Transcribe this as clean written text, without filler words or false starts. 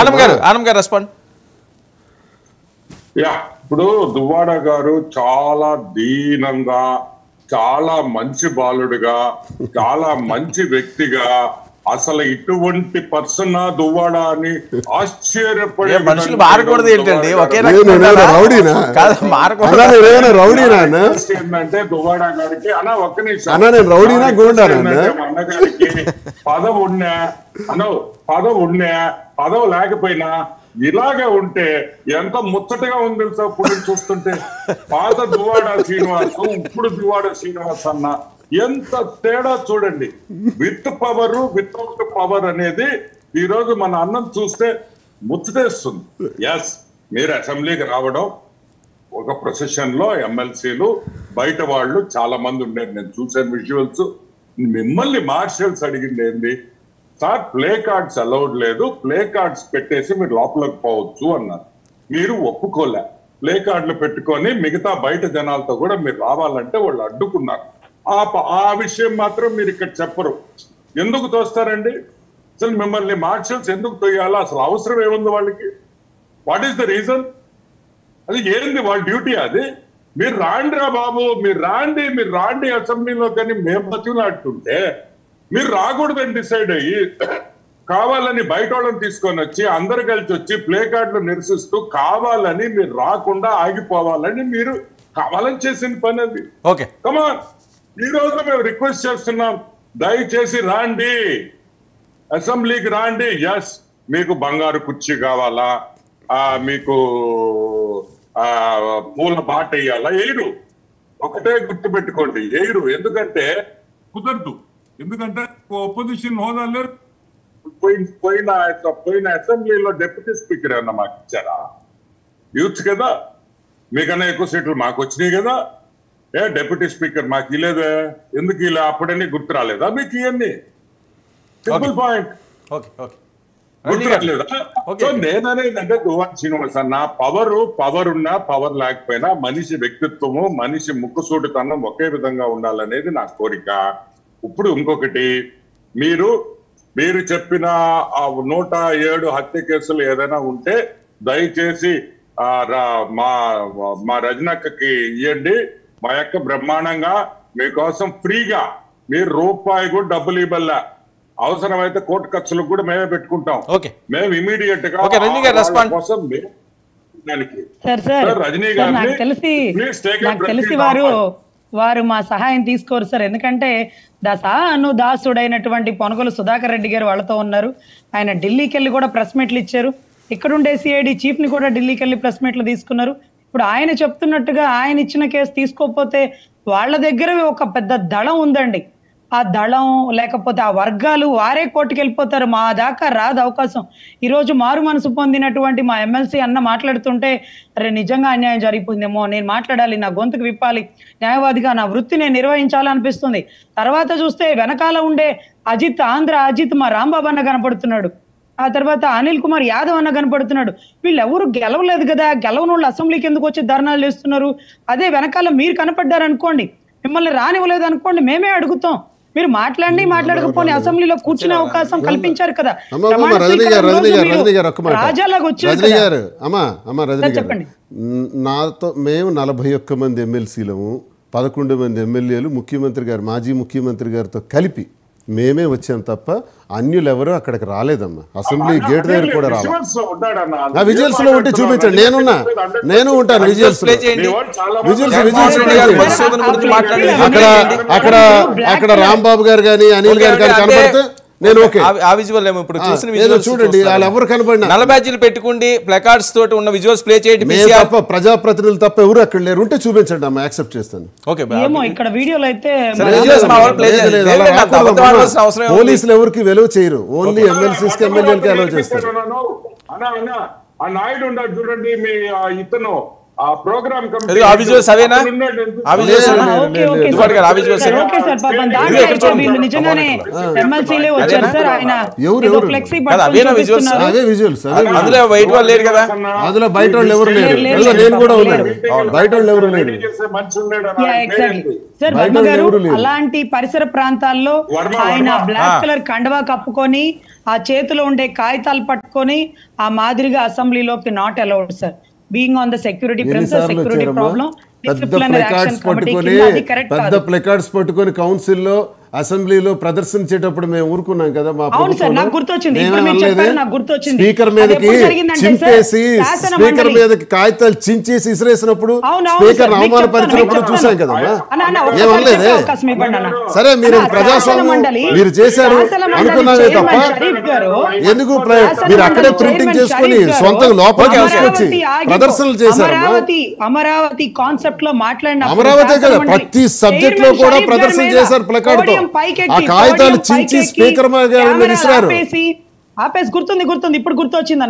ఆనం గారు రెస్పాండ్. ఇప్పుడు దువ్వాడ గారు చాలా దీనంగా, చాలా మంచి బాలుడుగా, చాలా మంచి వ్యక్తిగా, అసలు ఇటువంటి పర్సన్ దువ్వాడ అని ఆశ్చర్యపడే మనుషులు మారకూడదు ఏంటండి? ఏంటంటే దువ్వాడ గారికి ఒక్క నిమిషం అన్నగారికి పదవి ఉన్నా పదవి లేకపోయినా ఇలాగే ఉంటే ఎంత ముచ్చటగా ఉంది తెలుసా ఇప్పుడు చూస్తుంటే. పాత దువ్వాడ శ్రీనివాస్, ఇప్పుడు దువ్వాడ శ్రీనివాస్ అన్న ఎంత తేడా చూడండి. విత్ పవర్ వితౌట్ పవర్ అనేది ఈ రోజు మన అన్నం చూస్తే ముచ్చటేస్తుంది. ఎస్, మీరు అసెంబ్లీకి రావడం, ఒక ప్రొసెషన్ లో ఎమ్మెల్సీలు బయట వాళ్ళు చాలా మంది ఉండేది, నేను చూసాను విజువల్స్. మిమ్మల్ని మార్షల్స్ అడిగింది ఏంది సార్, ప్లే కార్డ్స్ అలౌడ్ లేదు, ప్లే కార్డ్స్ పెట్టేసి మీరు లోపలికి పోవచ్చు అన్నారు. మీరు ఒప్పుకోలే. ప్లే కార్డులు పెట్టుకొని మిగతా బయట జనాలతో కూడా మీరు రావాలంటే వాళ్ళు అడ్డుకున్నారు. ఆ విషయం మాత్రం మీరు ఇక్కడ చెప్పరు. ఎందుకు తోస్తారండి? అసలు మిమ్మల్ని మార్షల్స్ ఎందుకు తోయాలో అసలు అవసరం ఏముంది వాళ్ళకి? What is the reason? అది ఏంది వాళ్ళ డ్యూటీ? అది మీరు రాండిరా బాబు, మీరు రాండి అసెంబ్లీలో. కానీ మేము బతిలాడుతుంటే మీరు రాకూడదని డిసైడ్ అయ్యి కావాలని బయట వాళ్ళని తీసుకొని వచ్చి అందరు కలిసి వచ్చి ప్లే కార్డులు నిరసిస్తూ కావాలని మీరు రాకుండా ఆగిపోవాలని మీరు కావాలని చేసిన పని అది. ఓకే, కమాన్, ఈ రోజు మేము రిక్వెస్ట్ చేస్తున్నాం, దయచేసి రాండి, అసెంబ్లీకి రాండి. ఎస్, మీకు బంగారు కుర్చీ కావాలా, మీకు పూల బాట వేయాలా? ఎయిరు ఒకటే గుర్తు పెట్టుకోండి, ఎయిరు. ఎందుకంటే కుదరదు, ఎందుకంటే ఒపోజిషన్ హోదా లేరు. పోయిన అసెంబ్లీలో డిప్యూటీ స్పీకర్ అన్న మాకు ఇచ్చారా? యూత్ కదా, మీకన్నా ఎక్కువ సీట్లు మాకు వచ్చినాయి కదా. డిప్యూటీ స్పీకర్ మాకు ఇలేదా? ఎందుకు ఇలా? అప్పుడన్నీ గుర్తు రాలేదా మీకు? ఇవన్నీ సింపుల్ పాయింట్. నేననేదంటే దువ్వాడ శ్రీనివాస్ అన్న, పవర్ ఉన్నా పవర్ లేకపోయినా మనిషి వ్యక్తిత్వము, మనిషి ముక్కుసూటితనం ఒకే విధంగా ఉండాలనేది నా కోరిక. ఇప్పుడు ఇంకొకటి, మీరు చెప్పిన 107 హత్య కేసులు ఏదైనా ఉంటే దయచేసి మా రజనక్కకి ఇవ్వండి. మా యొక్క బ్రహ్మాండంగా మీకోసం ఫ్రీగా, మీరు రూపాయి కూడా డబ్బులు ఇవ్వాల, అవసరమైతే కోర్టు ఖర్చులకు కూడా మేమే పెట్టుకుంటాం. మేము ఇమీడియట్ గా కోసం రజనీ గారిని తెలిసి వారు మా సహాయం తీసుకోరు సార్. ఎందుకంటే దాసుడైనటువంటి పొనగోలు సుధాకర్ రెడ్డి గారు వాళ్ళతో ఉన్నారు. ఆయన ఢిల్లీకి వెళ్ళి కూడా ప్రెస్ మీట్లు ఇచ్చారు. ఇక్కడుండే సిఐడి చీఫ్ ని కూడా ఢిల్లీకి వెళ్ళి ప్రెస్ మీట్లు తీసుకున్నారు. ఇప్పుడు ఆయన చెప్తున్నట్టుగా ఆయన ఇచ్చిన కేసు తీసుకోకపోతే వాళ్ళ దగ్గర ఒక పెద్ద దళం ఉందండి. ఆ దళం లేకపోతే ఆ వర్గాలు వారే కోర్టుకు వెళ్ళిపోతారు. మా దాకా రాదు అవకాశం. ఈరోజు మారు మనసు పొందినటువంటి మా ఎమ్మెల్సీ అన్న మాట్లాడుతుంటే అరే నిజంగా అన్యాయం జరిగిపోయిందేమో, నేను మాట్లాడాలి, నా గొంతుకు విప్పాలి, న్యాయవాదిగా నా వృత్తి నేను నిర్వహించాలనిపిస్తుంది. తర్వాత చూస్తే వెనకాల ఉండే ఆంధ్ర అజిత్ మా రాంబాబు అన్న కనపడుతున్నాడు. ఆ తర్వాత అనిల్ కుమార్ యాదవ్ అన్న కనపడుతున్నాడు. వీళ్ళెవరు గెలవలేదు కదా, గెలవని వాళ్ళు అసెంబ్లీకి ఎందుకు వచ్చి ధర్నాలు చేస్తున్నారు? అదే వెనకాల మీరు కనపడ్డారనుకోండి, మిమ్మల్ని రానివ్వలేదు అనుకోండి, మేమే అడుగుతాం. మీరు మాట్లాడకపోని అసెంబ్లీలో కూర్చునే అవకాశం కల్పించారు కదా. రాజాలాగా వచ్చారు. చెప్పండి. నాతో మేము 41 మంది ఎమ్మెల్సీలము, 11 మంది ఎమ్మెల్యేలు, ముఖ్యమంత్రి గారు, మాజీ ముఖ్యమంత్రి గారితో కలిపి మేమే వచ్చాం తప్ప అన్యులు ఎవరు అక్కడికి రాలేదమ్మా. అసెంబ్లీ గేట్ దగ్గర కూడా రాలేదు. విజువల్స్ లో ఉంటే చూపించండి, నేను ఉంటాను. విజువల్స్ అక్కడ రాంబాబు గారు కానీ అనిల్ గారు కానీ కనబడితే నేను ఓకే. ఆ విజువల్ ఏమో ఇప్పుడు చూసిన విజువల్స్ చూడండి, వాళ్ళు ఎవరు కనబడినా నల్ల బ్యాడ్జీలు పెట్టుకుండి ప్లకార్డ్స్ తోటి ఉన్న విజువల్స్ ప్లే చేయండి. తప్ప ప్రజాప్రతినిధులు తప్ప ఎవరు అక్కడ లేరు. ఉంటే చూపించండి అమ్మా, యాక్సెప్ట్ చేస్తాను. ఇక్కడ వీడియోలో అయితే పోలీసులు ఎవరికి వెలువ చేయరు, ఓన్లీ ఎమ్మెల్సీస్ కి ఎమ్మెల్యేలకి అలౌ చేస్తారు. ఆ నాయుడు ఉన్నాడు చూడండి, మీ ఇతను ఆ ప్రోగ్రామ్ ఇది ఆ visuals అవేనా? ఆ visuals లేదు, అవేనా? లేదు, ఓకే, లేదు, ఓకే లేదు. దువ్వాడ గారు ఆ visuals సార్, ఏనా? ఓకే సార్, పాపం ఇది దాంట్లో ఎక్కడ అయితే చూడండి. వీళ్ళు నిజంగానే ఎమ్మెల్సీలే వచ్చారు సార్. ఆయన ఎవరు? ఫ్లెక్సీ కదా, అవేనా visuals? అవే విజువల్స్ అందులో వైట్ వాళ్ళు లేరు కదా. అందులో బయట వాళ్ళు ఎవరు లేరు. లేరు, అందులో నేను కూడా లేరు. ఉన్నాను. బయట వాళ్ళు ఎవరు లేరు. Exactly sir. బయట వర్మ గారు ఎవరు లేరు. అలాంటి పరిసర ప్రాంతాల్లో ఆయన బ్లాక్ కలర్ కండవా కప్పుకొని ఆ చేతిలో ఉండే కాగితాలు పట్టుకొని ఆ మాదిరిగా అసెంబ్లీలోకి not allowed sir. Being on the security premises, ఎన్నిసార్లు సెక్యూరిటీ వచ్చారమ్మా? ప్రాబ్లం, పెద్ద డిసిప్లినరీ యాక్షన్ ప్లకార్డ్స్ కమిటీ పట్టుకొని కింద అది కరెక్ట్ పెద్ద కాదు. ప్లకార్డ్స్ పట్టుకొని కౌన్సిల్లో అసెంబ్లీలో ప్రదర్శించేటప్పుడు మేము ఊరుకున్నాం కదా. మా అవును సార్, ప్రభుత్వంలో నాకు గుర్తొచ్చింది. మేమేం ఇప్పుడు మీరు అనలేదే? చెప్పారు, నాకు గుర్తొచ్చింది. స్పీకర్ అది మీదకి ఎప్పుడు జరిగిందంటే చింపేసి సార్, శాసన స్పీకర్ మండలి. మీదకి కాగితాలు చించేసి ఇసిరేసినప్పుడు అవును, అవును స్పీకర్ సార్, మీకు అవమానపరిచినప్పుడు చెప్తాను, చూసాం మీకు కదమ్మా. అన్న, అన్న, ఒక్కసారి ఏమనలేదే? చెప్పే అవకాశం ఇవ్వండి అన్న. సరే, మీరు అన్న, ప్రజాస్వామ్యం శాసన మండలి, మీరు చేశారు శాసన మండలి అనుకున్నామే తప్ప చైర్మన్ షరీఫ్ గారు, ఎందుకు శాసన మీరు అక్కడే మండలి ప్రింటింగ్ చైర్మన్ చేసుకొని షరీఫ్ గారు సొంత లోపలికి తీసుకొచ్చి అమరావతి ఆగిపో- ప్రదర్శనలు చేశారమ్మా. అమరావతి కాన్సెప్ట్ లో మాట్లాడిన అమరావతి కదా, ప్రతి సబ్జెక్ట్ లో కూడా ప్రదర్శన చేశారు ప్లకార్డ్ తో. ఆ కాగితాలు చించి స్పీకర్ గారి మీద విసిరారు. ఆపేసి గుర్తుంది ఇప్పుడు గుర్తొచ్చింది అన్న.